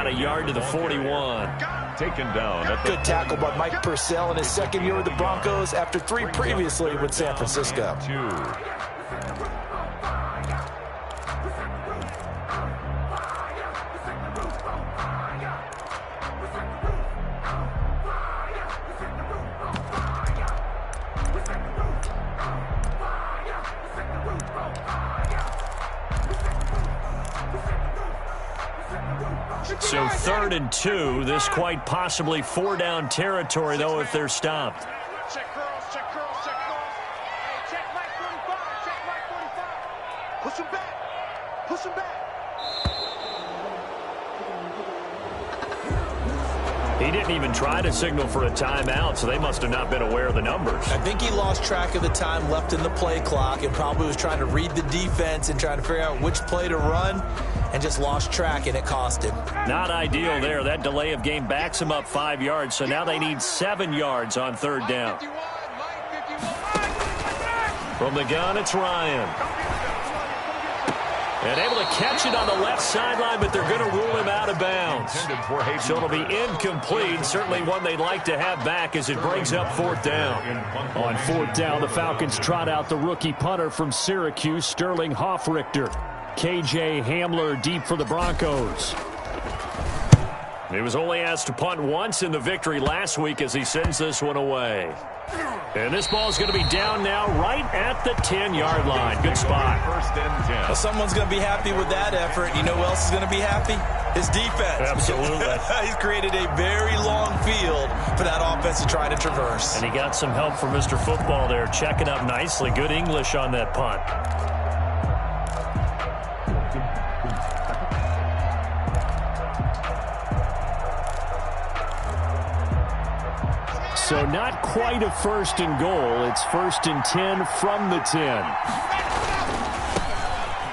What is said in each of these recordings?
about a yard to the 41. Taken down. Good tackle by Mike Purcell in his second year with the Broncos after 3 previously with San Francisco. So 3rd and 2. This quite possibly 4-down territory, though, if they're stopped. Check curls, check curls, check curls. Hey, check Mike 45, check Mike 45. Push him back, push him back. He didn't even try to signal for a timeout, so they must have not been aware of the numbers. I think he lost track of the time left in the play clock and probably was trying to read the defense and trying to figure out which play to run and just lost track, and it cost him. Not ideal there. That delay of game backs him up 5 yards, so now they need 7 yards on 3rd down. From the gun, it's Ryan. And able to catch it on the left sideline, but they're going to rule him out of bounds. So it'll be incomplete. Certainly one they'd like to have back as it brings up 4th down. On 4th down, the Falcons trot out the rookie punter from Syracuse, Sterling Hoffrichter. KJ Hamler deep for the Broncos. He was only asked to punt once in the victory last week as he sends this one away. And this ball is going to be down now right at the 10-yard line. Good spot. 1st and 10. Well, someone's going to be happy with that effort. You know who else is going to be happy? His defense. Absolutely. He's created a very long field for that offense to try to traverse. And he got some help from Mr. Football there, checking up nicely. Good English on that punt. So not quite a 1st and goal. It's 1st and 10 from the 10.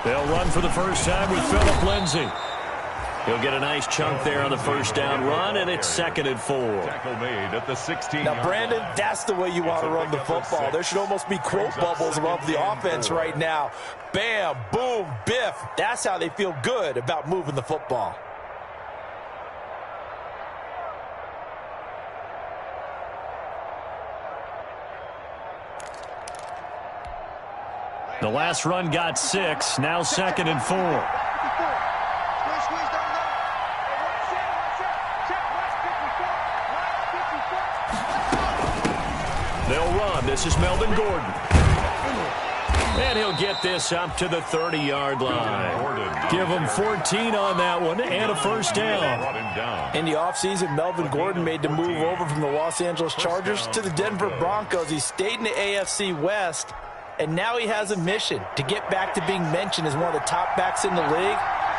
They'll run for the first time with Phillip Lindsay. He'll get a nice chunk there on the 1st down run, and it's 2nd and 4. Tackle made at the 16. Now, Brandon, that's the way you want to run the football. There should almost be quote bubbles above the offense right now. Bam, boom, biff. That's how they feel good about moving the football. The last run got 6. Now 2nd and 4. They'll run. This is Melvin Gordon. And he'll get this up to the 30-yard line. Give him 14 on that one and a 1st down. In the offseason, Melvin Gordon made the move over from the Los Angeles Chargers to the Denver Broncos. He stayed in the AFC West. And now he has a mission to get back to being mentioned as one of the top backs in the league.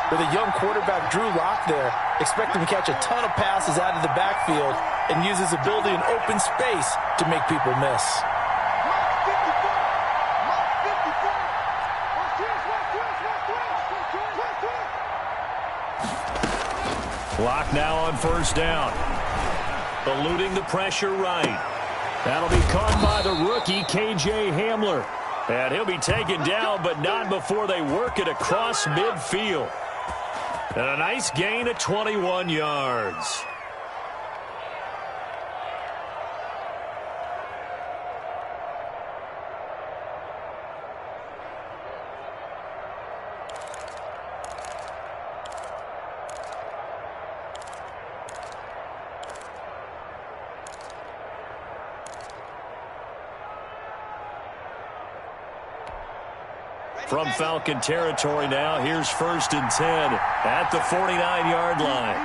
With a young quarterback, Drew Lock, there, expect him to catch a ton of passes out of the backfield and use his ability in open space to make people miss. Lock now on 1st down. Eluding the pressure right. That'll be caught by the rookie, KJ Hamler. And he'll be taken down, but not before they work it across midfield. And a nice gain of 21 yards. From Falcon territory now, here's 1st and 10 at the 49-yard line.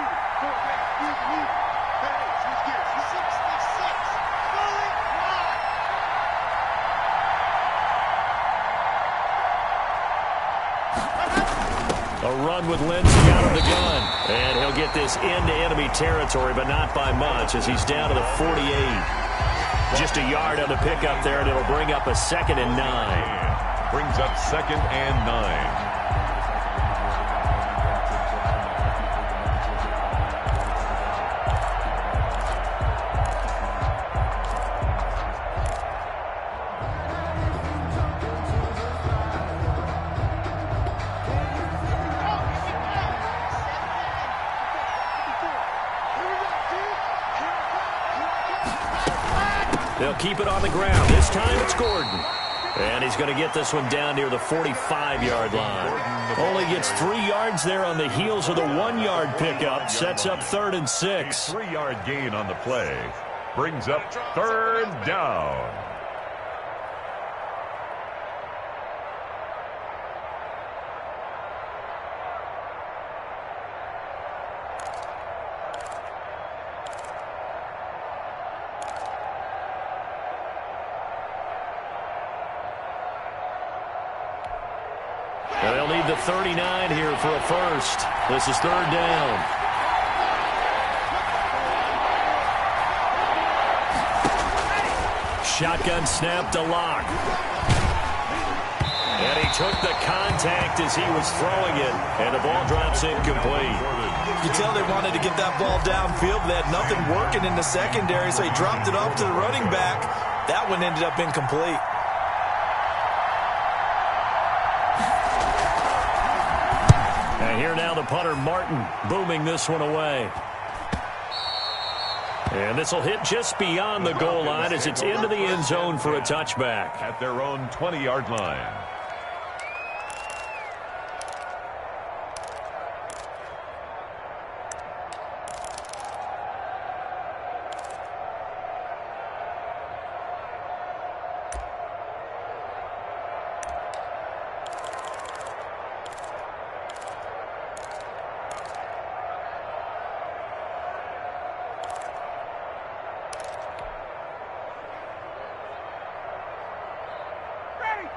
A run with Lindsay out of the gun. And he'll get this into enemy territory, but not by much as he's down to the 48. Just a yard on the pickup there, and it'll bring up a 2nd and 9. Brings up 2nd and 9. They'll keep it on the ground. This time it's Gordon. And he's going to get this one down near the 45-yard line. Only gets 3 yards there on the heels of the 1-yard pickup. Sets up 3rd and 6. 3-yard gain on the play. Brings up 3rd down. They'll need the 39 here for a first. This is 3rd down. Shotgun snap to Locke. And he took the contact as he was throwing it. And the ball drops incomplete. You can tell they wanted to get that ball downfield. They had nothing working in the secondary, so he dropped it off to the running back. That one ended up incomplete. And here now the punter, Martin, booming this one away. And this will hit just beyond the goal line as it's into the end zone for a touchback. At their own 20-yard line.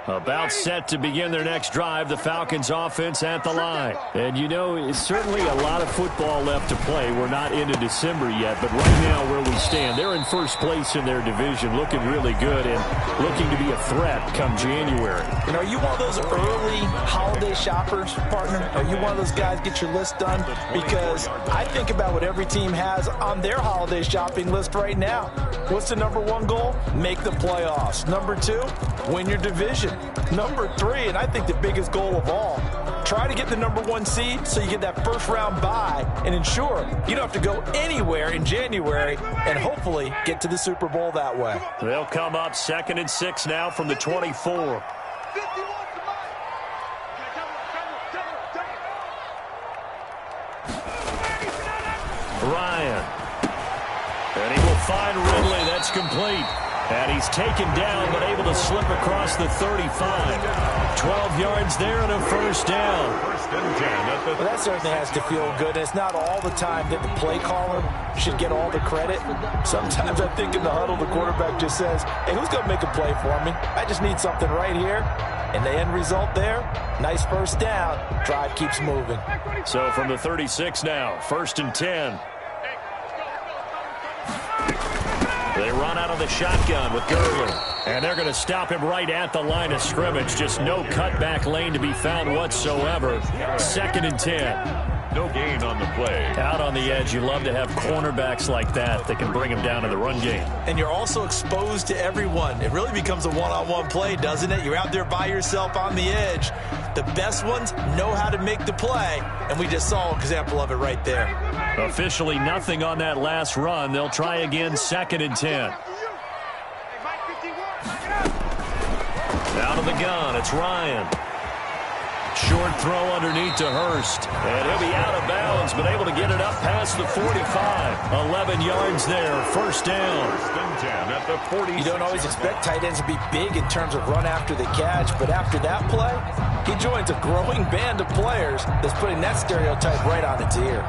About set to begin their next drive, the Falcons offense at the line. And you know, it's certainly a lot of football left to play. We're not into December yet, but right now where we stand, they're in first place in their division, looking really good and looking to be a threat come January. You know, are you one of those early holiday shoppers, partner? Are you one of those guys get your list done? Because I think about what every team has on their holiday shopping list right now. What's the #1 goal? Make the playoffs. #2, win your division. #3, and I think the biggest goal of all, try to get the #1 seed so you get that first round bye and ensure you don't have to go anywhere in January and hopefully get to the Super Bowl that way. They'll come up 2nd and 6 now from the 24. Ryan. And he will find Ridley. That's complete. And he's taken down, but able to slip across the 35. 12 yards there and a first down. 1st and 10. Well, that certainly has to feel good. It's not all the time that the play caller should get all the credit. Sometimes I think in the huddle, the quarterback just says, hey, who's going to make a play for me? I just need something right here. And the end result there, nice first down. Drive keeps moving. So from the 36 now, 1st and 10. They run out of the shotgun with Gurley. And they're going to stop him right at the line of scrimmage. Just no cutback lane to be found whatsoever. 2nd and 10. No gain on the play. Out on the edge, you love to have cornerbacks like that can bring him down in the run game. And you're also exposed to everyone. It really becomes a one-on-one play, doesn't it? You're out there by yourself on the edge. The best ones know how to make the play, and we just saw an example of it right there. Officially nothing on that last run. They'll try again, 2nd and 10. Out of the gun, it's Ryan. Short throw underneath to Hurst. And he'll be out of bounds, but able to get it up past the 45. 11 yards there, 1st down. 1st and 10 at the 40. You don't always expect tight ends to be big in terms of run after the catch, but after that play, he joins a growing band of players that's putting that stereotype right on its ear.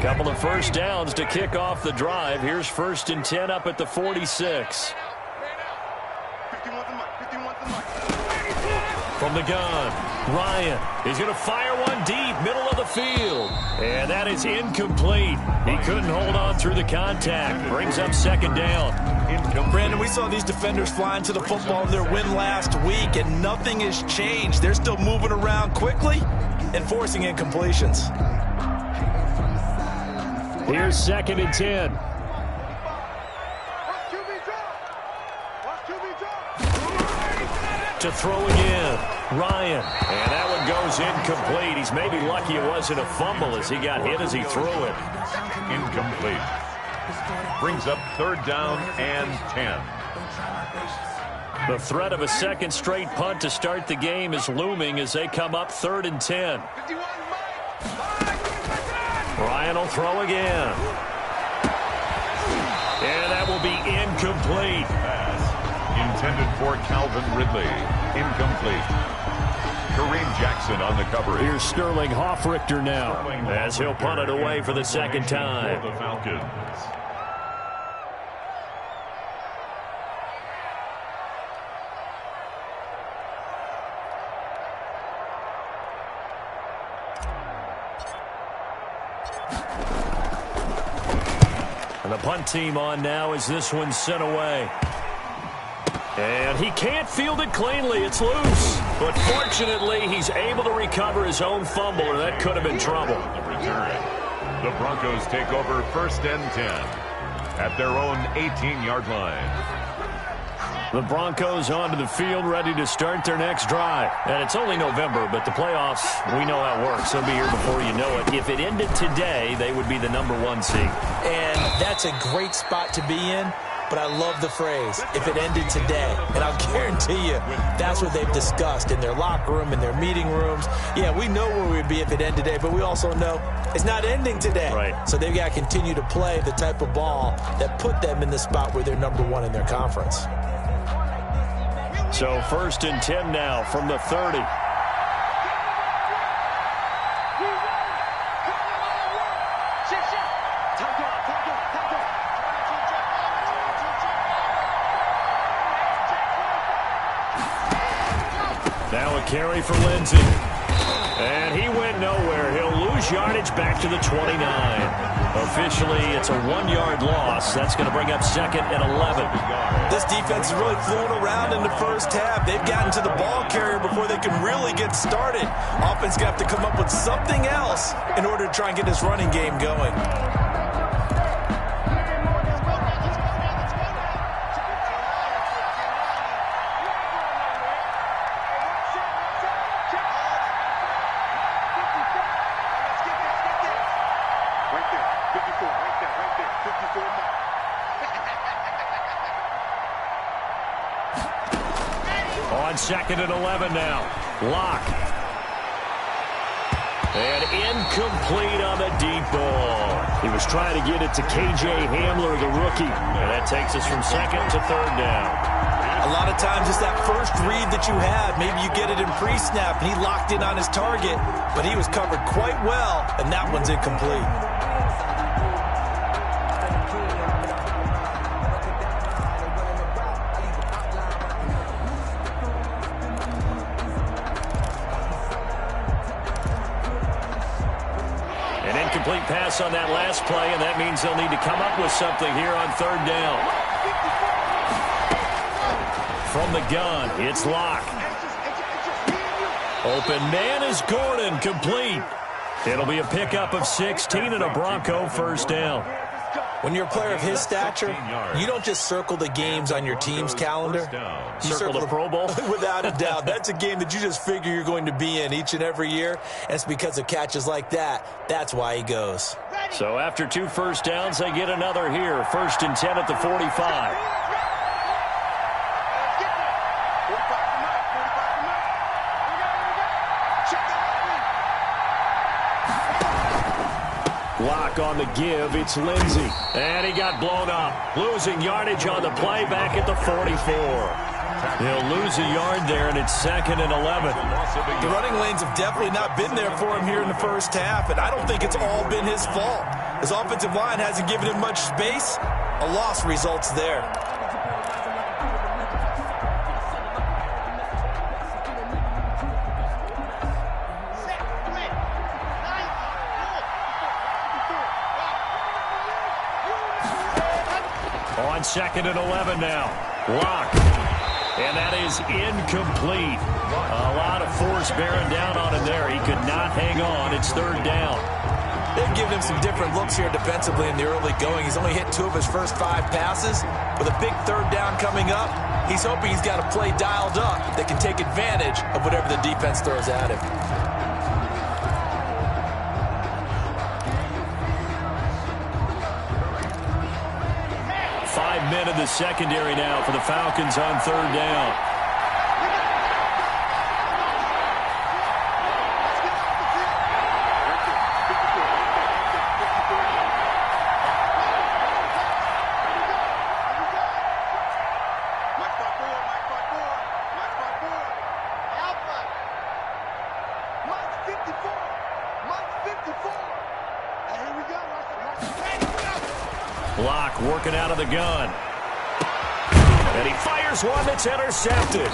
Couple of first downs to kick off the drive. Here's 1st and 10 up at the 46. From the gun, Ryan is going to fire one deep, middle of the field. And that is incomplete. He couldn't hold on through the contact. Brings up 2nd down. Brandon, we saw these defenders flying to the football in their win last week, and nothing has changed. They're still moving around quickly and forcing incompletions. Here's 2nd and 10. To throw again, Ryan. And that one goes incomplete. He's maybe lucky it wasn't a fumble as he got hit as he threw it. Incomplete. Brings up 3rd down and 10. The threat of a second straight punt to start the game is looming as they come up 3rd and 10. Ryan will throw again. And that will be incomplete. Pass intended for Calvin Ridley. Incomplete. Kareem Jackson on the coverage. Here's Sterling Hoffrichter now as he'll punt it away for the second time. For the Falcons. And the punt team on now as this one's sent away. And he can't field it cleanly. It's loose. But fortunately, he's able to recover his own fumble, or that could have been trouble. The Broncos take over 1st and 10 at their own 18-yard line. The Broncos onto the field, ready to start their next drive. And it's only November, but the playoffs, we know how it works. They'll be here before you know it. If it ended today, they would be the #1 seed. And that's a great spot to be in. But I love the phrase, if it ended today. And I'll guarantee you, that's what they've discussed in their locker room, in their meeting rooms. Yeah, we know where we'd be if it ended today, but we also know it's not ending today. Right. So they've got to continue to play the type of ball that put them in the spot where they're #1 in their conference. So 1st and 10 now from the 30. Now a carry for Lindsey. And he went nowhere. He'll lose yardage back to the 29. Officially, it's a 1-yard loss. That's going to bring up 2nd and 11. This defense is really flown around in the first half. They've gotten to the ball carrier before they can really get started. Offense going to have to come up with something else in order to try and get this running game going. On 2nd and 11 now. Lock. And incomplete on the deep ball. He was trying to get it to K.J. Hamler, the rookie. And that takes us from 2nd to 3rd down. A lot of times it's that first read that you have. Maybe you get it in pre-snap, and he locked in on his target, but he was covered quite well, and that one's incomplete. Incomplete pass on that last play, and that means they'll need to come up with something here on 3rd down. From the gun, it's Locke. Open man is Gordon, complete. It'll be a pickup of 16 and a Bronco 1st down. When you're a player of his stature, you don't just circle the games on your team's calendar. You circle the Pro Bowl? Without a doubt. That's a game that you just figure you're going to be in each and every year. And it's because of catches like that. That's why he goes. So after 2 first downs, they get another here. 1st and 10 at the 45. Lock on the give. It's Lindsey. And he got blown up. Losing yardage on the play back at the 44. He'll lose a yard there, and it's 2nd and 11. The running lanes have definitely not been there for him here in the first half, and I don't think it's all been his fault. His offensive line hasn't given him much space. A loss results there. On 2nd and 11 now. Lock. And that is incomplete. A lot of force bearing down on him there. He could not hang on. It's 3rd down. They've given him some different looks here defensively in the early going. He's only hit 2 of his first 5 passes. With a big 3rd down coming up, he's hoping he's got a play dialed up that can take advantage of whatever the defense throws at him. men in the secondary now for the Falcons on third down. Block working out of the gun. And he fires one that's intercepted.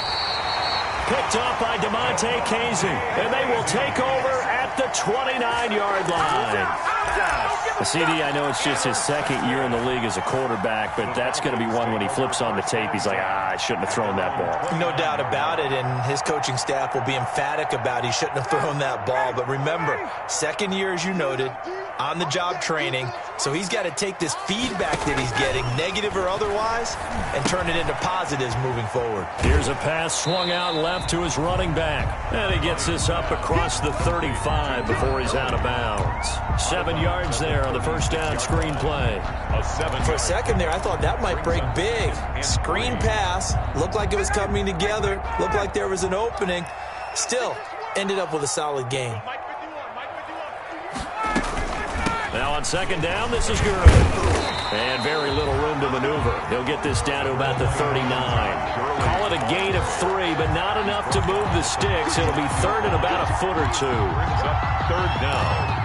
Picked up by DeMonte Casey. And they will take over at the 29-yard line. CD, I know it's just his second year in the league as a quarterback, but that's going to be one when he flips on the tape. He's like, I shouldn't have thrown that ball. No doubt about it, and his coaching staff will be emphatic about he shouldn't have thrown that ball. But remember, second year, as you noted, on-the-job training, so he's got to take this feedback that he's getting, negative or otherwise, and turn it into positives moving forward. Here's a pass swung out left to his running back, and he gets this up across the 35 before he's out of bounds. 7 yards there on the first down screen play. For a second there, I thought that might break big. Screen pass, looked like it was coming together, looked like there was an opening. Still, ended up with a solid game. Now on second down, this is Gurley. And very little room to maneuver. He'll get this down to about the 39. Call it a gain of 3, but not enough to move the sticks. It'll be third and about a foot or two. Third down.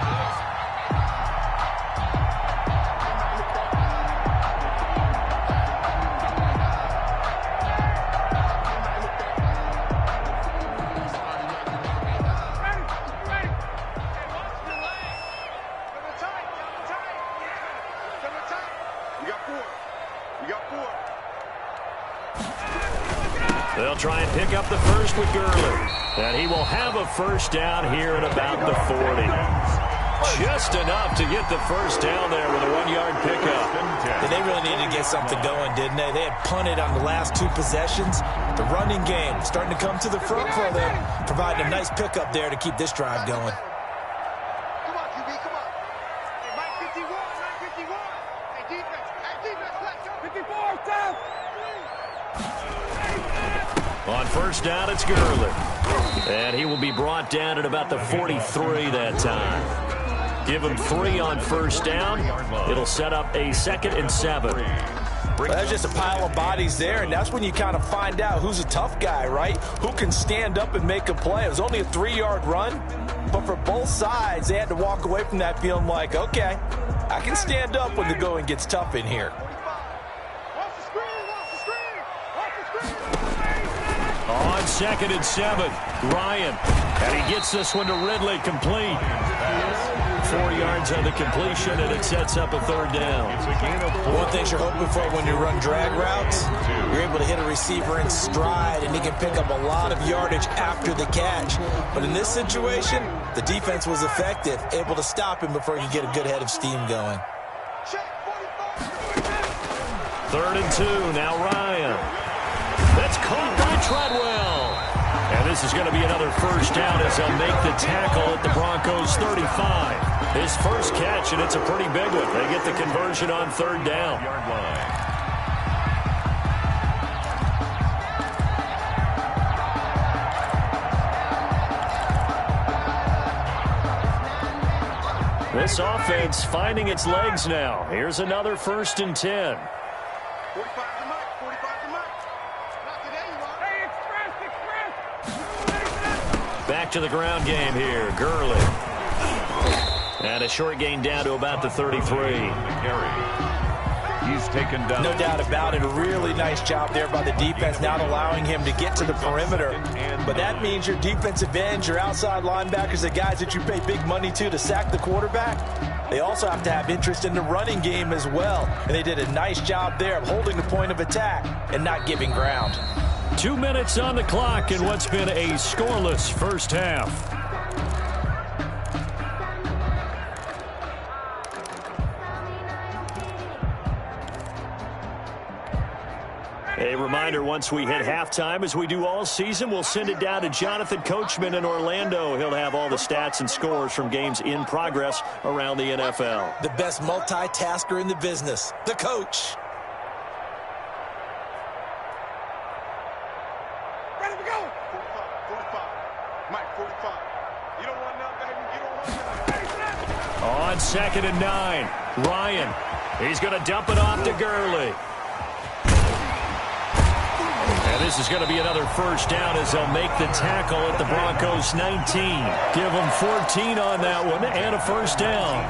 They'll try and pick up the first with Gurley. And he will have a first down here at about the 40. Just enough to get the first down there with a 1-yard pickup. And they really needed to get something going, didn't they? They had punted on the last 2 possessions. The running game starting to come to the front for them, providing a nice pickup there to keep this drive going. Come on, QB, come on. Hey, Mike 51, Mike 51. Hey, defense, let's go. 54, down. On first down, it's Gurley. And he will be brought down at about the 43 that time. Give him 3 on first down. It'll set up a 2nd and 7. Well, that's just a pile of bodies there, and that's when you kind of find out who's a tough guy, right? Who can stand up and make a play. It was only a 3-yard run, but for both sides, they had to walk away from that feeling like, okay, I can stand up when the going gets tough in here. On 2nd and 7, Ryan. And he gets this one to Ridley, complete. 4 yards on the completion, and it sets up a third down. One thing you're hoping for when you run drag routes, you're able to hit a receiver in stride, and he can pick up a lot of yardage after the catch. But in this situation, the defense was effective, able to stop him before he could get a good head of steam going. 3rd and 2, now Ryan. That's caught by Treadwell. And this is going to be another first down as they'll make the tackle at the Broncos' 35. His first catch, and it's a pretty big one. They get the conversion on third down. This offense finding its legs now. Here's another 1st and 10. 45 to Mike, 45 to Mike. Not today, you are. Hey, express. Back to the ground game here. Gurley. And a short gain down to about the 33. He's taken down. No doubt about it. A really nice job there by the defense, not allowing him to get to the perimeter. But that means your defensive ends, your outside linebackers, the guys that you pay big money to sack the quarterback, they also have to have interest in the running game as well. And they did a nice job there of holding the point of attack and not giving ground. 2 minutes on the clock in what's been a scoreless first half. A reminder, once we hit halftime, as we do all season, we'll send it down to Jonathan Coachman in Orlando. He'll have all the stats and scores from games in progress around the NFL. The best multitasker in the business, the coach. we go. 45. Mike, 45. You don't want none, baby. You don't want none. On 2nd and 9, Ryan. He's going to dump it off to Gurley. And this is going to be another first down as they'll make the tackle at the Broncos 19. Give them 14 on that one and a first down.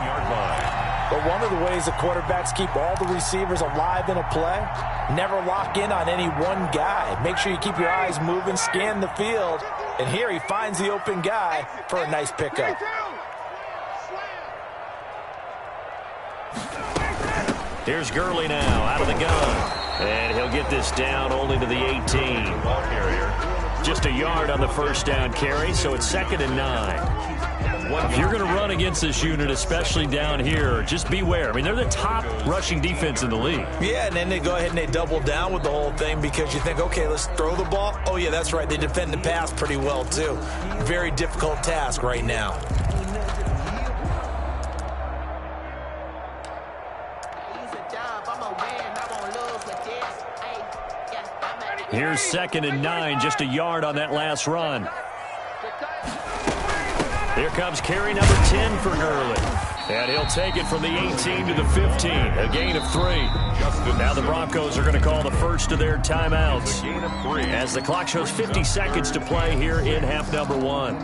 But one of the ways the quarterbacks keep all the receivers alive in a play, never lock in on any one guy. Make sure you keep your eyes moving, scan the field. And here he finds the open guy for a nice pickup. Here's Gurley now out of the gun. And he'll get this down only to the 18. Ball carrier. Just a yard on the first down carry, so it's 2nd and 9. If you're going to run against this unit, especially down here, just beware. I mean, they're the top rushing defense in the league. Yeah, and then they go ahead and they double down with the whole thing because you think, okay, let's throw the ball. Oh, yeah, that's right. They defend the pass pretty well, too. Very difficult task right now. Here's 2nd and 9, just a yard on that last run. Here comes carry number 10 for Gurley. And he'll take it from the 18 to the 15, a gain of 3. Now the Broncos are going to call the first of their timeouts as the clock shows 50 seconds to play here in half number 1.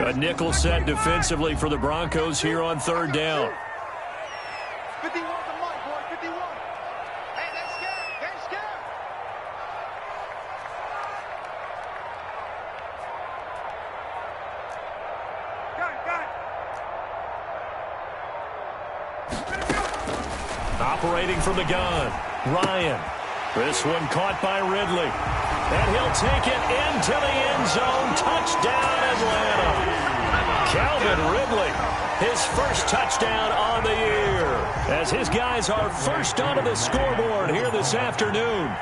A nickel set defensively for the Broncos here on 3rd down. 51 to Mike, boy, 51. Hey, let's go. Let's go. Got it. Operating from the gun, Ryan. This one caught by Ridley. And he'll take it into the end zone. Touchdown, Atlanta. Calvin Ridley, his first touchdown on the year, as his guys are first onto the scoreboard here this afternoon.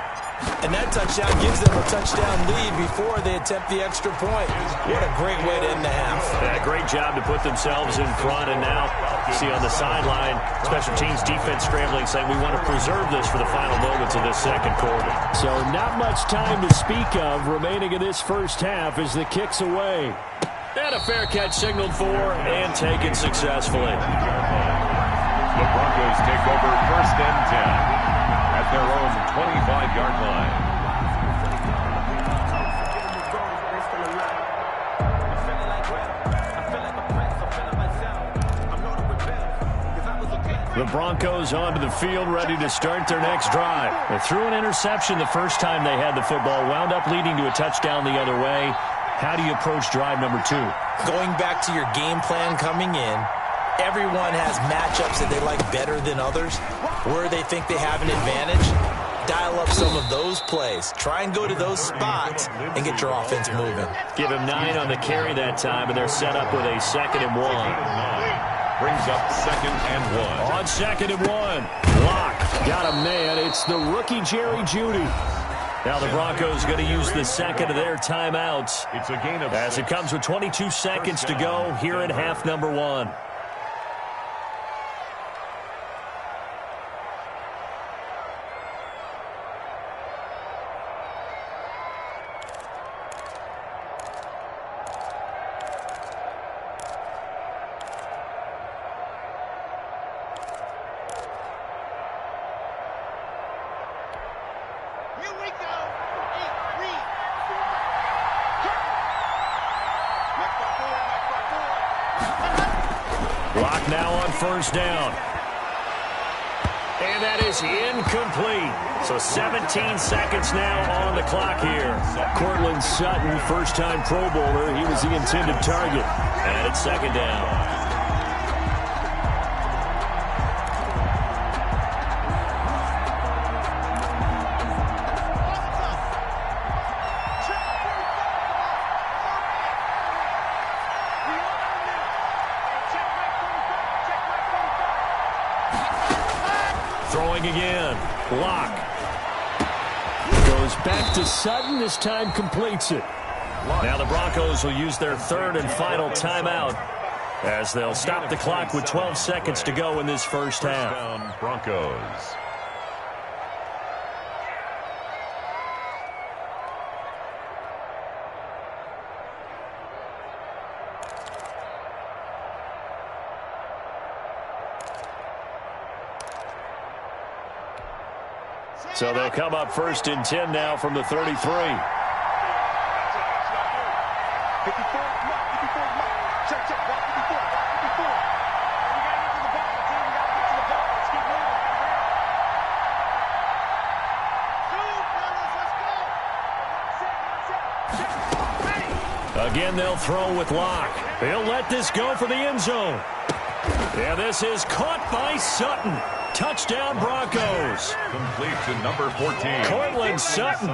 And that touchdown gives them a touchdown lead before they attempt the extra point. What a great way to end the half. Yeah, great job to put themselves in front. And now, see on the sideline, special teams defense scrambling, saying we want to preserve this for the final moments of this second quarter. So not much time to speak of remaining in this first half as the kick's away. And a fair catch signaled for and taken successfully. The Broncos take over 1st and 10 at their own 25-yard line. The Broncos onto the field, ready to start their next drive. They threw an interception the first time they had the football, wound up leading to a touchdown the other way. How do you approach drive number 2? Going back to your game plan coming in, everyone has matchups that they like better than others, where they think they have an advantage. Dial up some of those plays. Try and go to those spots and get your offense moving. Give him 9 on the carry that time, and they're set up with a 2nd and 1. Brings up 2nd and 1. On 2nd and 1, Lock got a man. It's the rookie Jerry Jeudy. Now the Broncos going to use the second of their timeouts. It's a gain of as it comes with 22 seconds to go here in half number 1. Clock now on first down. And that is incomplete. So 17 seconds now on the clock here. Cortland Sutton, first-time Pro Bowler. He was the intended target. And it's second down. Throwing again. Lock. Goes back to Sutton. This time completes it. Now the Broncos will use their third and final timeout as they'll stop the clock with 12 seconds to go in this first half. Down Broncos. So they'll come up first and 10 now from the 33. 54, check, check, walk 54, walk 54. We gotta get to the ball, team. We gotta get to the ball. Let's keep moving. Shoot, fellas, let's go. Ready. Again, they'll throw with Locke. He'll let this go for the end zone. And this is caught by Sutton. Touchdown, Broncos. Complete to number 14. Cortland Sutton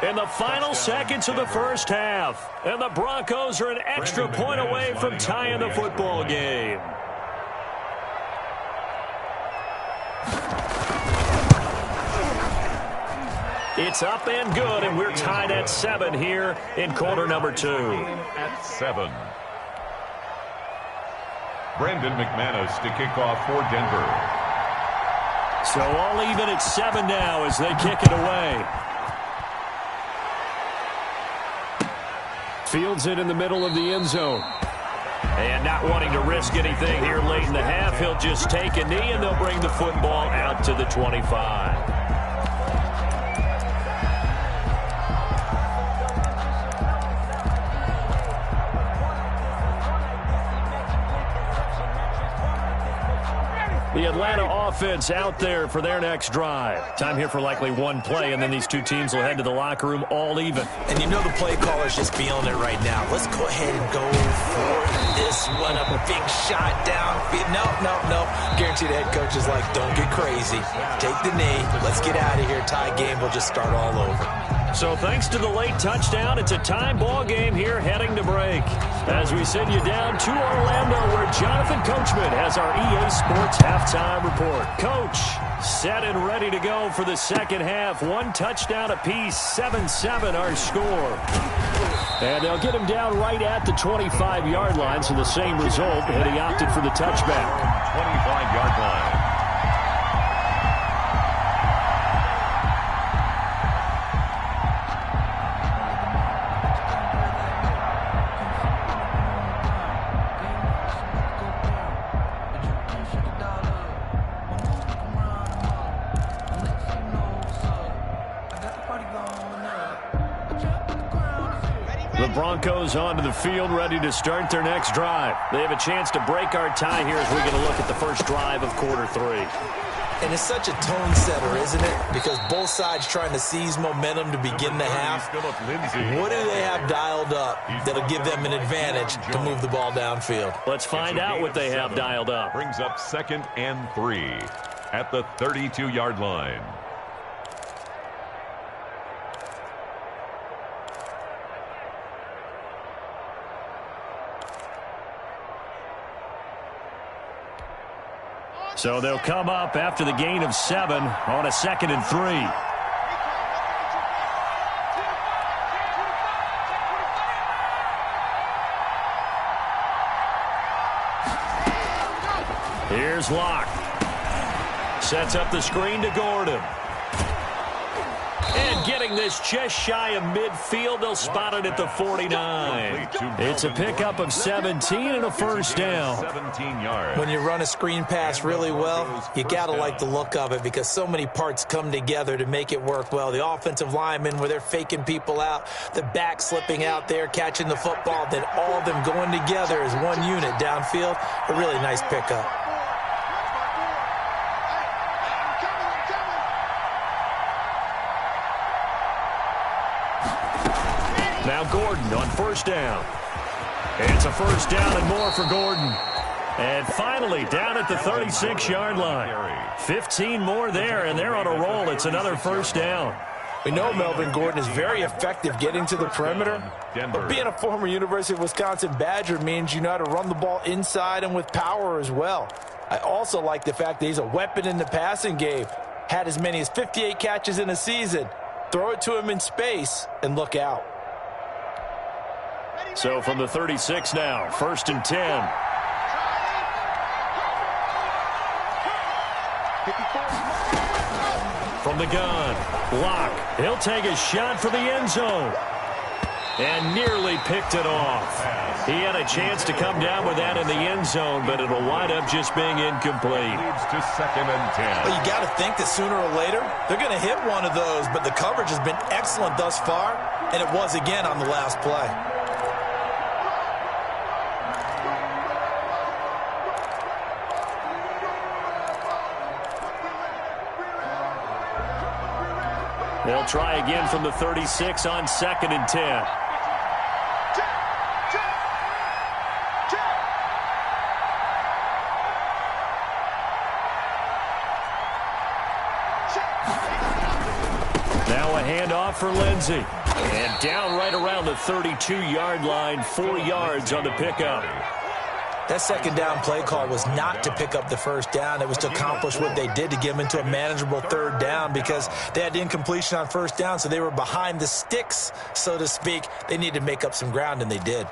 in the final seconds of the first half. And the Broncos are an extra point away from tying the football game. It's up and good, and we're tied at 7 here in quarter number 2. At 7. Brandon McManus to kick off for Denver. So all even at 7 now as they kick it away. Fields it in the middle of the end zone. And not wanting to risk anything here late in the half, he'll just take a knee and they'll bring the football out to the 25. The Atlanta offense out there for their next drive. Time here for likely one play, and then these two teams will head to the locker room all even. And you know the play caller's just feeling it right now. Let's go ahead and go for this one. A big shot down. No. Guarantee the head coach is like, don't get crazy. Take the knee. Let's get out of here. Tie game. We'll just start all over. So thanks to the late touchdown, it's a tie ball game here heading to break. As we send you down to Orlando, where Jonathan Coachman has our EA Sports halftime report. Coach, set and ready to go for the second half. One touchdown apiece, 7-7 our score. And they'll get him down right at the 25-yard line, so the same result, and he opted for the touchback. 25-yard line. Broncos onto the field, ready to start their next drive. They have a chance to break our tie here as we get a look at the first drive of quarter 3. And it's such a tone setter, isn't it? Because both sides trying to seize momentum to begin the half. What do they have dialed up that'll give them an advantage to move the ball downfield? Let's find out what they have dialed up. Brings up 2nd and 3 at the 32-yard line. So they'll come up after the gain of 7 on a 2nd and 3. Here's Locke. Sets up the screen to Gordon. And getting this just shy of midfield, they'll spot it at the 49. It's a pickup of 17 and a first down. 17 yards. When you run a screen pass really well, you got to like the look of it because so many parts come together to make it work well. The offensive linemen, where they're faking people out, the back slipping out there, catching the football, then all of them going together as one unit downfield. A really nice pickup. Now Gordon on first down. It's a first down and more for Gordon. And finally down at the 36-yard line. 15 more there, and they're on a roll. It's another first down. We know Melvin Gordon is very effective getting to the perimeter, but being a former University of Wisconsin Badger means you know how to run the ball inside and with power as well. I also like the fact that he's a weapon in the passing game. Had as many as 58 catches in a season. throw it to him in space, and look out. So from the 36 now, 1st and 10. From the gun, Locke. He'll take a shot for the end zone. And nearly picked it off. He had a chance to come down with that in the end zone, but it'll wind up just being incomplete. Leads to 2nd and 10. Well, you got to think that sooner or later, they're going to hit one of those, but the coverage has been excellent thus far, and it was again on the last play. They'll try again from the 36 on 2nd and 10. Now a handoff for Lindsey. And down right around the 32-yard line, 4 yards on the pickup. That second down play call was not to pick up the first down. It was to accomplish what they did to get them into a manageable 3rd down because they had incompletion on 1st down, so they were behind the sticks, so to speak. They needed to make up some ground, and they did.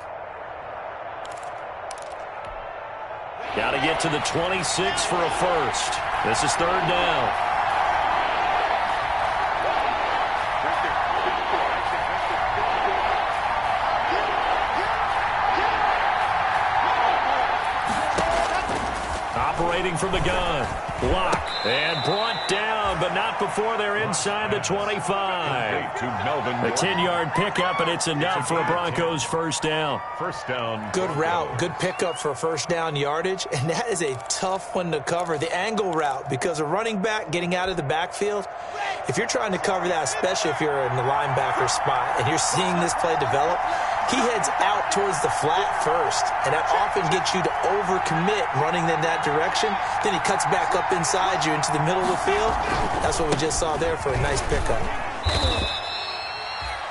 Got to get to the 26 for a first. This is 3rd down. Operating from the gun. Block. And brought down, but not before they're inside the 25. A 10-yard pickup, and it's enough for a Broncos 1st down. 1st down. Good route. Good pickup for 1st down yardage, and that is a tough one to cover. The angle route, because a running back getting out of the backfield, if you're trying to cover that, especially if you're in the linebacker spot and you're seeing this play develop, he heads out towards the flat first, and that often gets you to overcommit running in that direction. Then he cuts back up inside you into the middle of the field. That's what we just saw there for a nice pickup.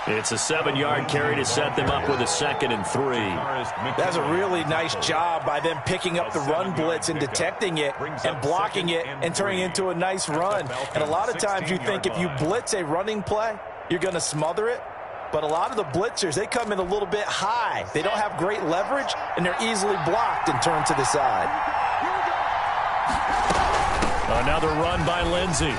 It's a 7-yard carry to set them up with a 2nd and 3. That's a really nice job by them picking up the run blitz and detecting it and blocking it and turning it into a nice run. And a lot of times you think if you blitz a running play, you're going to smother it. But a lot of the blitzers, they come in a little bit high. They don't have great leverage, and they're easily blocked and turned to the side. Another run by Lindsey.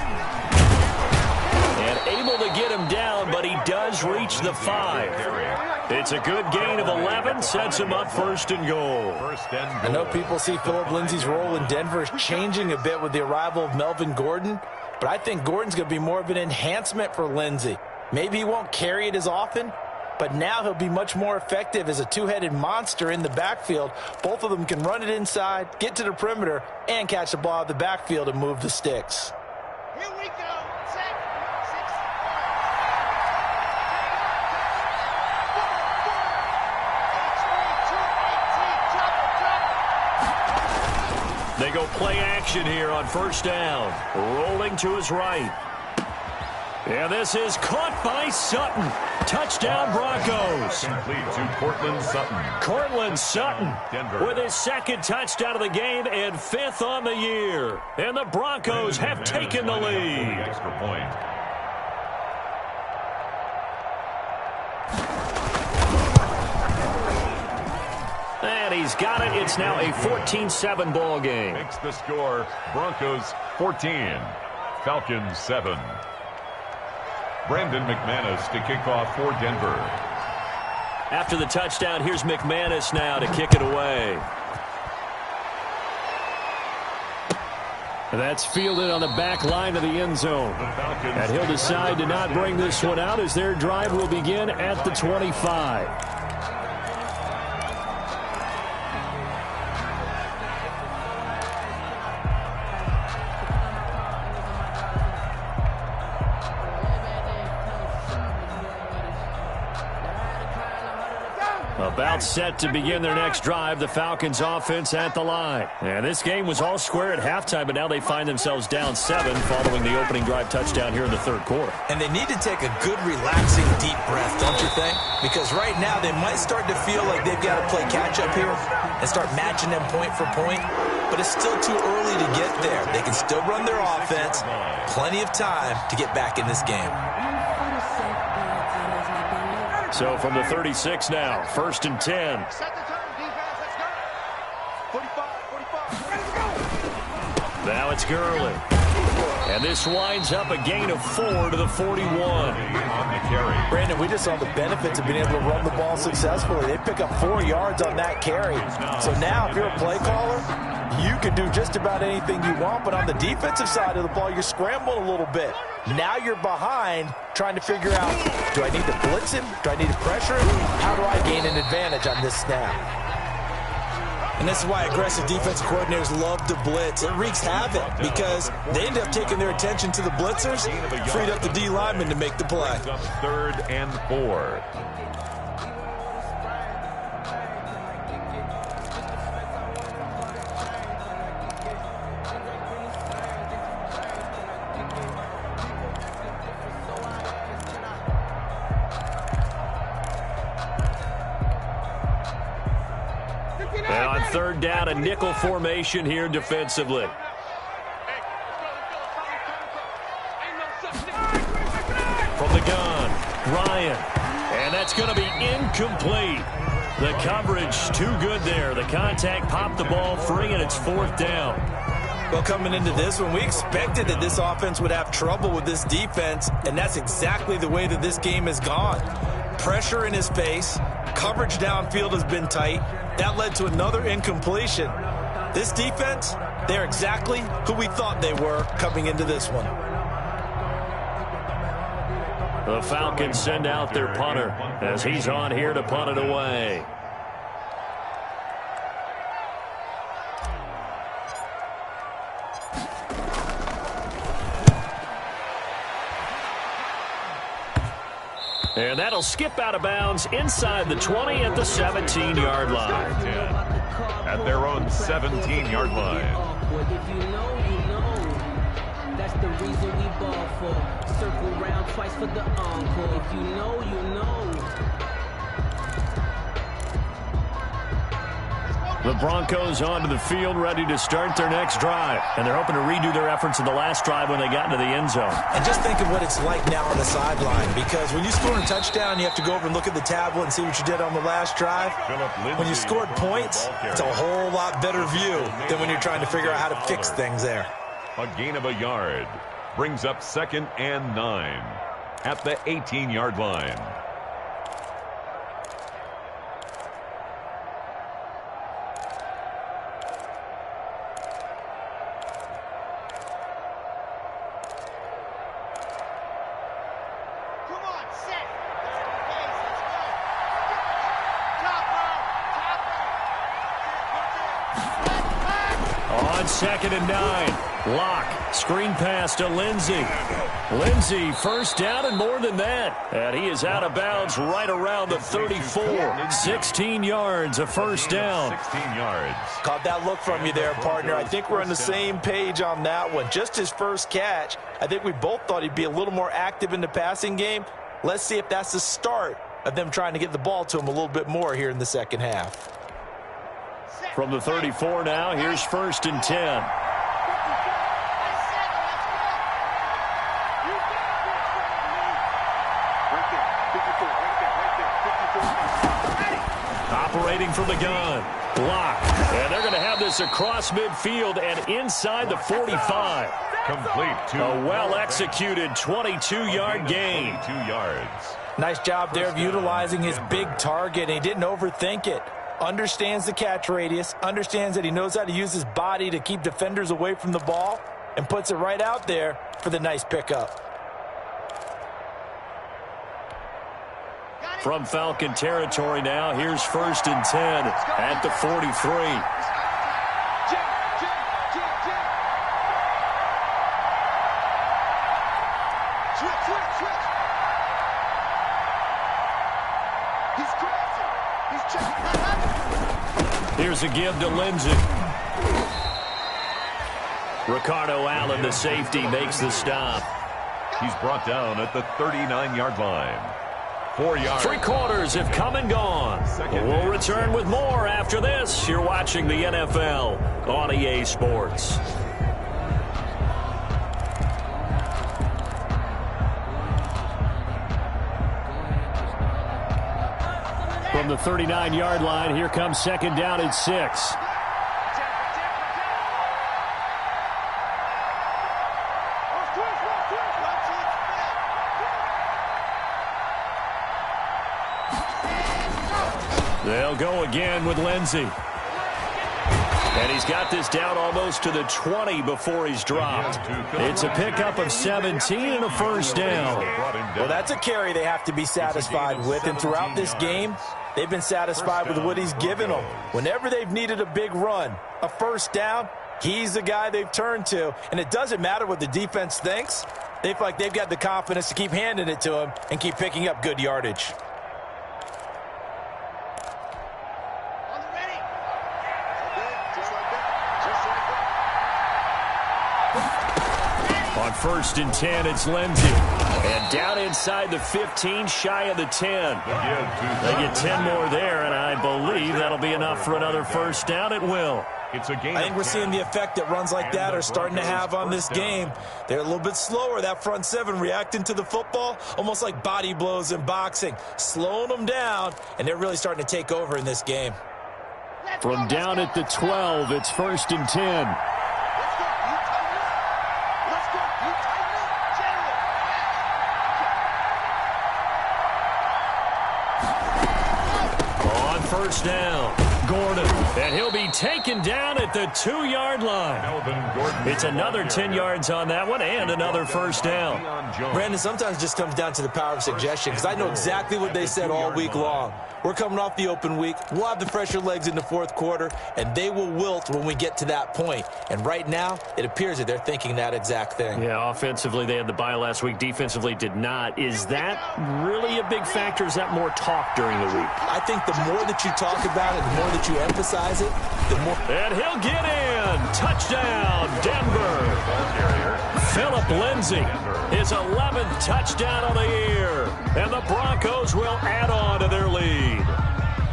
And able to get him down, but he does reach the 5. It's a good gain of 11, sets him up 1st and goal. I know people see Phillip Lindsay's role in Denver is changing a bit with the arrival of Melvin Gordon, but I think Gordon's going to be more of an enhancement for Lindsey. Maybe he won't carry it as often, but now he'll be much more effective as a two-headed monster in the backfield. Both of them can run it inside, get to the perimeter, and catch the ball out of the backfield and move the sticks. Here we go. They go play action here on 1st down. Rolling to his right. And this is caught by Sutton. Touchdown, Broncos. Complete to Cortland Sutton. Cortland Sutton Denver. with his 2nd touchdown of the game and 5th on the year. And the Broncos have taken the lead. Extra point. And he's got it. It's now a 14-7 ball game. Makes the score. Broncos 14. Falcons 7. Brandon McManus to kick off for Denver. After the touchdown, here's McManus now to kick it away. That's fielded on the back line of the end zone. And he'll decide to not bring this one out as their drive will begin at the 25. About set to begin their next drive, the Falcons offense at the line. And this game was all square at halftime, but now they find themselves down 7 following the opening drive touchdown here in the 3rd quarter. And they need to take a good, relaxing, deep breath, don't you think? Because right now they might start to feel like they've got to play catch-up here and start matching them point for point. But it's still too early to get there. They can still run their offense. Plenty of time to get back in this game. So from the 36 now, 1st and 10. Set the turn, defense. Let's go. 45. Let's go. Now it's Gurley. And this winds up a gain of 4 to the 41. On the carry. Brandon, we just saw the benefits of being able to run the ball successfully. They pick up 4 yards on that carry. So now if you're a play caller, you can do just about anything you want. But on the defensive side of the ball, you're scrambling a little bit. Now you're behind trying to figure out, do I need to blitz him? Do I need to pressure him? How do I gain an advantage on this snap? And this is why aggressive defensive coordinators love to blitz. It wreaks havoc because they end up taking their attention to the blitzers, freed up the D lineman to make the play. 3rd and 4. And on 3rd down, a nickel formation here defensively. From the gun, Ryan. And that's going to be incomplete. The coverage too good there. The contact popped the ball free, and it's 4th down. Well, coming into this one, we expected that this offense would have trouble with this defense, and that's exactly the way that this game has gone. Pressure in his face. Coverage downfield has been tight. That led to another incompletion. This defense, they're exactly who we thought they were coming into this one. The Falcons send out their punter as he's on here to punt it away. And that'll skip out of bounds inside the 20 at the 17-yard line. At their own 17-yard line. If you know, you know. That's the reason we ball for. Circle round twice for the encore. If you know, you know. The Broncos onto the field, ready to start their next drive. And they're hoping to redo their efforts in the last drive when they got into the end zone. And just think of what it's like now on the sideline, because when you score a touchdown, you have to go over and look at the tablet and see what you did on the last drive. When you scored points, it's a whole lot better view than when you're trying to figure out how to fix things there. A gain of a yard brings up 2nd and 9 at the 18-yard line. On 2nd and 9, Locke, screen pass to Lindsey. Lindsey, 1st down and more than that. And he is out of bounds right around the 34. 16 yards, a 1st down. 16 yards. Caught that look from you there, partner. I think we're on the same page on that one. Just his first catch. I think we both thought he'd be a little more active in the passing game. Let's see if that's the start of them trying to get the ball to him a little bit more here in the second half. From the 34 now, here's 1st and 10. Operating from the gun. Block. And they're going to have this across midfield and inside the 45. Complete to A well-executed 22-yard gain. 22 yards. Nice job there of utilizing his big target. He didn't overthink it. Understands the catch radius, understands that he knows how to use his body to keep defenders away from the ball, and puts it right out there for the nice pickup. From Falcon territory now, here's 1st and 10 at the 43. Here's a give to Lindsey. Ricardo Allen, the safety, makes the stop. He's brought down at the 39-yard line. 4 yards. 3 quarters have come and gone. We'll return with more after this. You're watching the NFL on EA Sports. From the 39-yard line, here comes second down and 6. They'll go again with Lindsey. And he's got this down almost to the 20 before he's dropped. It's a pickup of 17 and a first down. Well, that's a carry they have to be satisfied with. And throughout this game, they've been satisfied with what he's given them. Whenever they've needed a big run, a first down, he's the guy they've turned to. And it doesn't matter what the defense thinks. They feel like they've got the confidence to keep handing it to him and keep picking up good yardage. On 1st and 10, it's Lindsey. And down inside the 15, shy of the 10. They get 10 more there, and I believe that'll be enough for another first down. It will. It's a game. I think we're seeing the effect that runs like that are starting to have on this game. They're a little bit slower, that front seven, reacting to the football, almost like body blows in boxing, slowing them down, and they're really starting to take over in this game. From down at the 12, it's 1st and 10. First down, Gordon, and he'll be taken down at the 2-yard line. It's another 10 yards on that one and another first down. Brandon, sometimes it just comes down to the power of suggestion, because I know exactly what they said all week long. We're coming off the open week. We'll have the fresher legs in the fourth quarter, and they will wilt when we get to that point. And right now, it appears that they're thinking that exact thing. Yeah, offensively, they had the bye last week. Defensively, did not. Is that really a big factor? Is that more talk during the week? I think the more that you talk about it, the more that you emphasize it, the more. And he'll get in. Touchdown, Denver. Phillip Lindsay, his 11th touchdown of the year. And the Broncos will add on to their lead.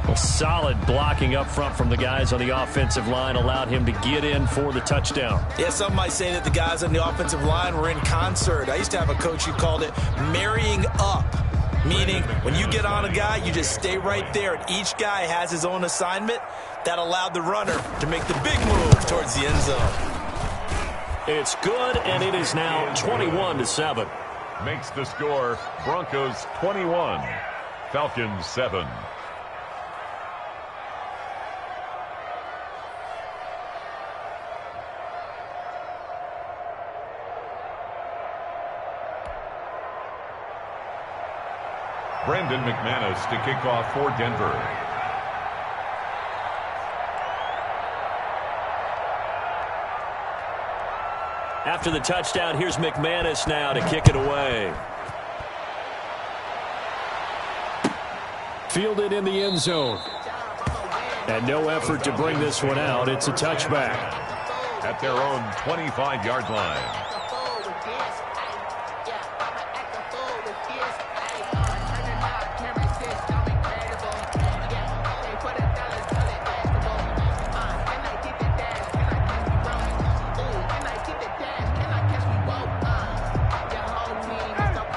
A solid blocking up front from the guys on the offensive line allowed him to get in for the touchdown. Yeah, some might say that the guys on the offensive line were in concert. I used to have a coach who called it marrying up, meaning when you get on a guy, you just stay right there, and each guy has his own assignment. That allowed the runner to make the big move towards the end zone. It's good, and it is now 21-7. Makes the score Broncos 21, Falcons 7. Brandon McManus to kick off for Denver. After the touchdown, here's McManus now to kick it away. Fielded in the end zone. And no effort to bring this one out. It's a touchback. At their own 25-yard line.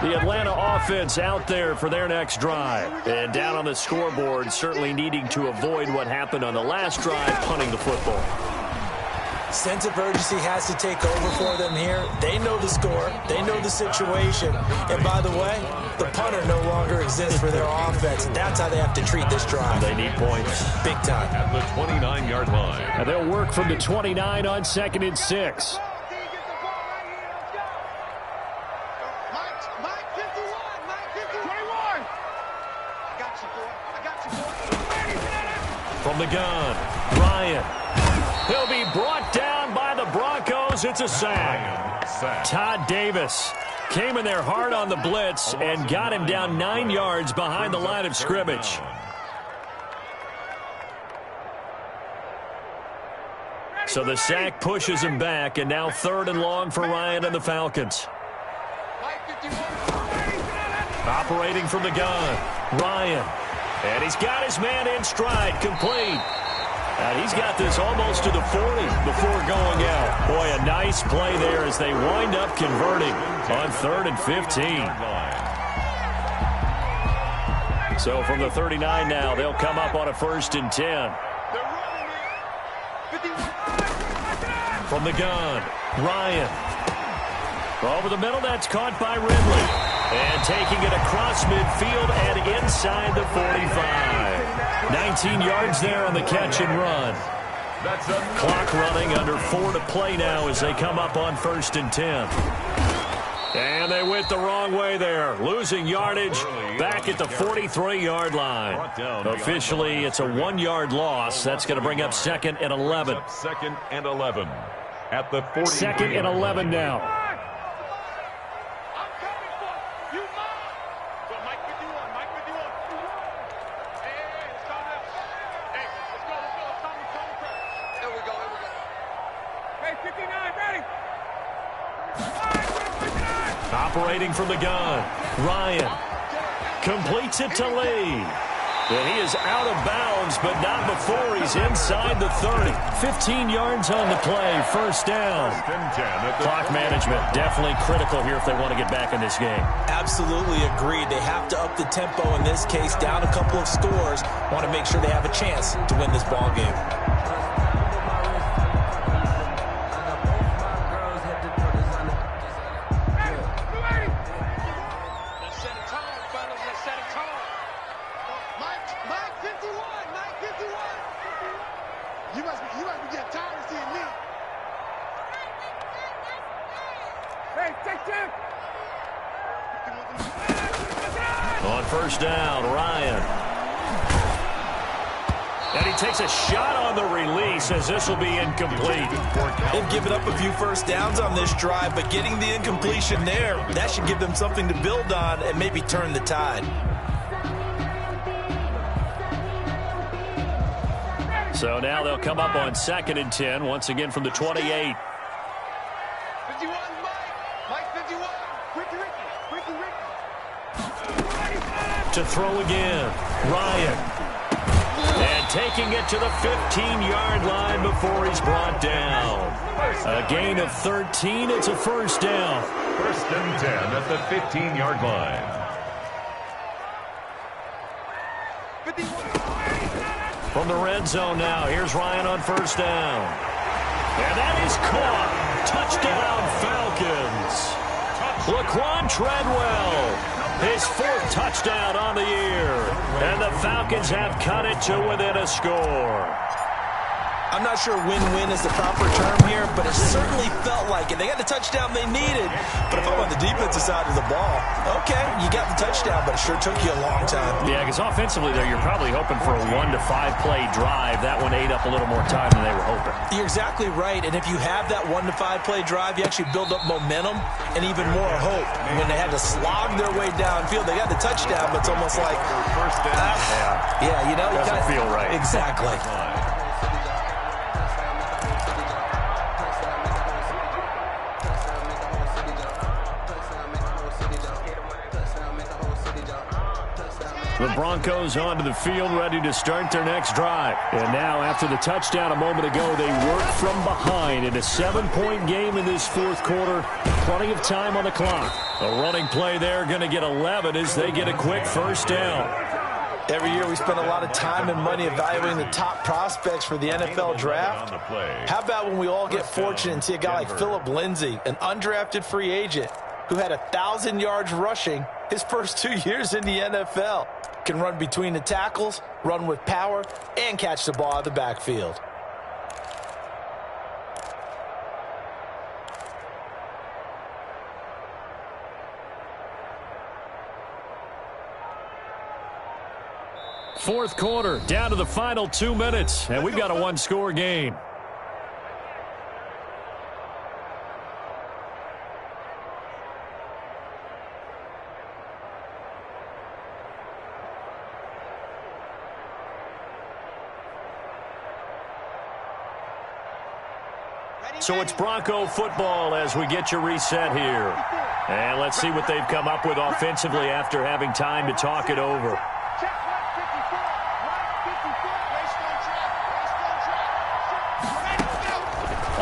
The Atlanta offense out there for their next drive. And down on the scoreboard, certainly needing to avoid what happened on the last drive, punting the football. Sense of urgency has to take over for them here. They know the score. They know the situation. And by the way, the punter no longer exists for their offense. That's how they have to treat this drive. They need points. Big time. At the 29-yard line. And they'll work from the 29 on 2nd and 6. From the gun, Ryan. He'll be brought down by the Broncos. It's a sack. Todd Davis came in there hard on the blitz and got him down 9 yards behind the line of scrimmage. So the sack pushes him back, and now 3rd and long for Ryan and the Falcons. Operating from the gun, Ryan. And he's got his man in stride, complete. And he's got this almost to the 40 before going out. Boy, a nice play there as they wind up converting on 3rd and 15. So from the 39 now, they'll come up on a 1st and 10. From the gun, Ryan. Over the middle, that's caught by Ridley. And taking it across midfield and inside the 45. 19 yards there on the catch and run. Clock running, under 4 to play now as they come up on 1st and 10. And they went the wrong way there, losing yardage back at the 43-yard line. Officially, it's a 1-yard loss. That's going to bring up 2nd and 11. 2nd and 11 at the 40. 2nd and 11 now. Operating from the gun, Ryan completes it to Lee. And he is out of bounds, but not before he's inside the 30. 15 yards on the play, 1st down. Clock management definitely critical here if they want to get back in this game. Absolutely agreed. They have to up the tempo in this case, down a couple of scores. Want to make sure they have a chance to win this ball game. On 1st down, Ryan. And he takes a shot on the release as this will be incomplete. They've given up a few 1st downs on this drive, but getting the incompletion there, that should give them something to build on and maybe turn the tide. So now they'll come up on 2nd and 10, once again from the 28. 51, Mike 51. Ricky. To throw again, Ryan. And taking it to the 15-yard line before he's brought down. A gain of 13, it's a 1st down. 1st and 10 at the 15-yard line. From the red zone now, here's Ryan on 1st down. And that is caught. Touchdown, Falcons. Laquan Treadwell, his 4th touchdown on the year. And the Falcons have cut it to within a score. I'm not sure win-win is the proper term here, but it certainly felt like it. They got the touchdown they needed, but if I'm on the defensive side of the ball, okay, you got the touchdown, but it sure took you a long time. Yeah, because offensively there, you're probably hoping for a 1 to 5 play drive. That one ate up a little more time than they were hoping. You're exactly right, and if you have that 1 to 5 play drive, you actually build up momentum and even more hope. When they had to slog their way downfield, they got the touchdown, but it's almost like, 1st down. Yeah, you know, doesn't feel right. Exactly. The Broncos onto the field, ready to start their next drive. And now, after the touchdown a moment ago, they work from behind in a 7-point game in this 4th quarter. Plenty of time on the clock. A running play there, going to get 11 as they get a quick 1st down. Every year we spend a lot of time and money evaluating the top prospects for the NFL draft. How about when we all get fortunate and see a guy like Phillip Lindsay, an undrafted free agent, who had 1,000 yards rushing his first 2 years in the NFL. Can run between the tackles, run with power, and catch the ball out of the backfield. Fourth quarter, down to the final 2 minutes, and we've got a 1-score game. So it's Bronco football as we get you reset here. And let's see what they've come up with offensively after having time to talk it over.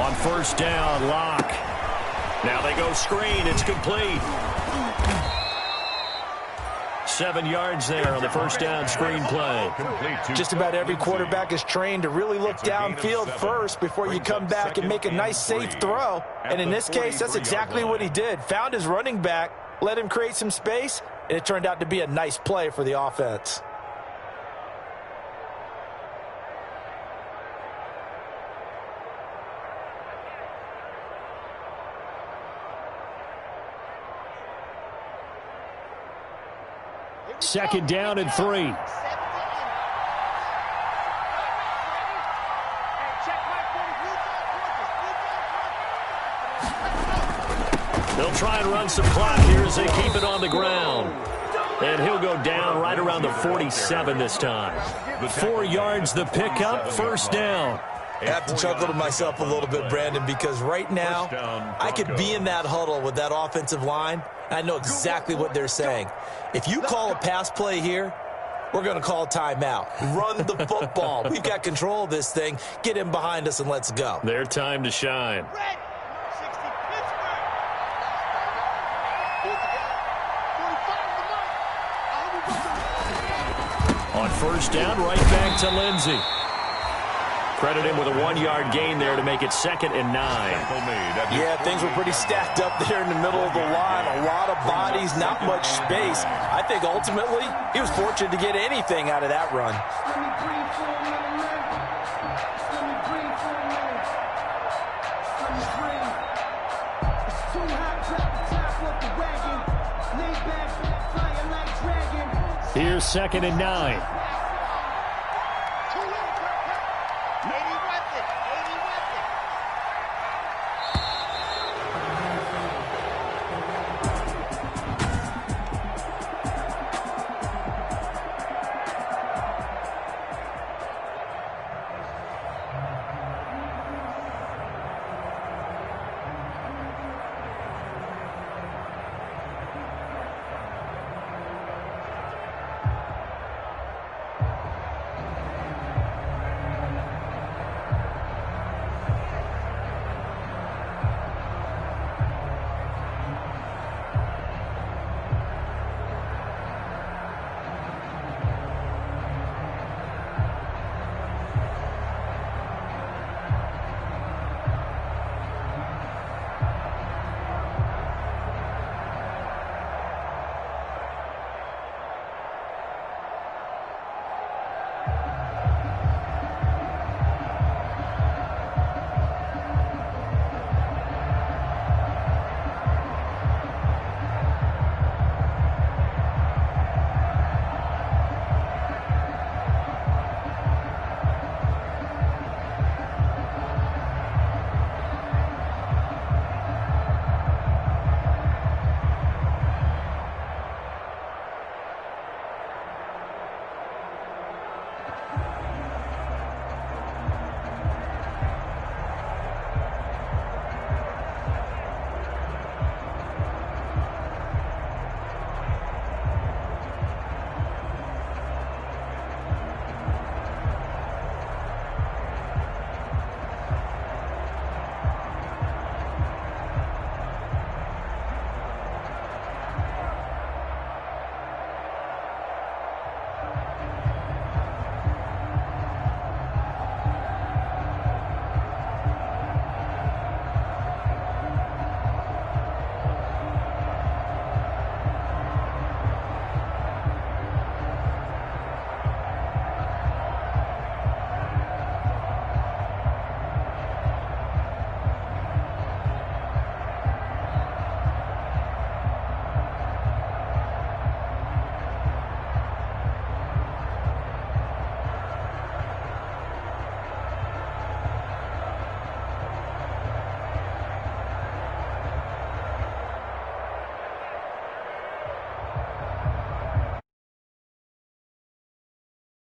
On 1st down, Locke. Now they go screen. It's complete. 7 yards there on the first down screen play. Just about every quarterback is trained to really look downfield first before you come back and make a nice, safe throw. And in this case, that's exactly what he did. Found his running back, let him create some space, and it turned out to be a nice play for the offense. Second down and 3. They'll try and run some clock here as they keep it on the ground. And he'll go down right around the 47 this time. 4 yards the pickup, first down. I have to chuckle to myself a little bit, Brandon, because right now I could be in that huddle with that offensive line. I know exactly what they're saying. If you call a pass play here, we're going to call a timeout. Run the football. We've got control of this thing. Get in behind us and let's go. Their time to shine. On first down, right back to Lindsey. Credit him with a 1-yard gain there to make it 2nd and 9. Yeah, things were pretty stacked up there in the middle of the line. A lot of bodies, not much space. I think ultimately he was fortunate to get anything out of that run. Here's 2nd and 9.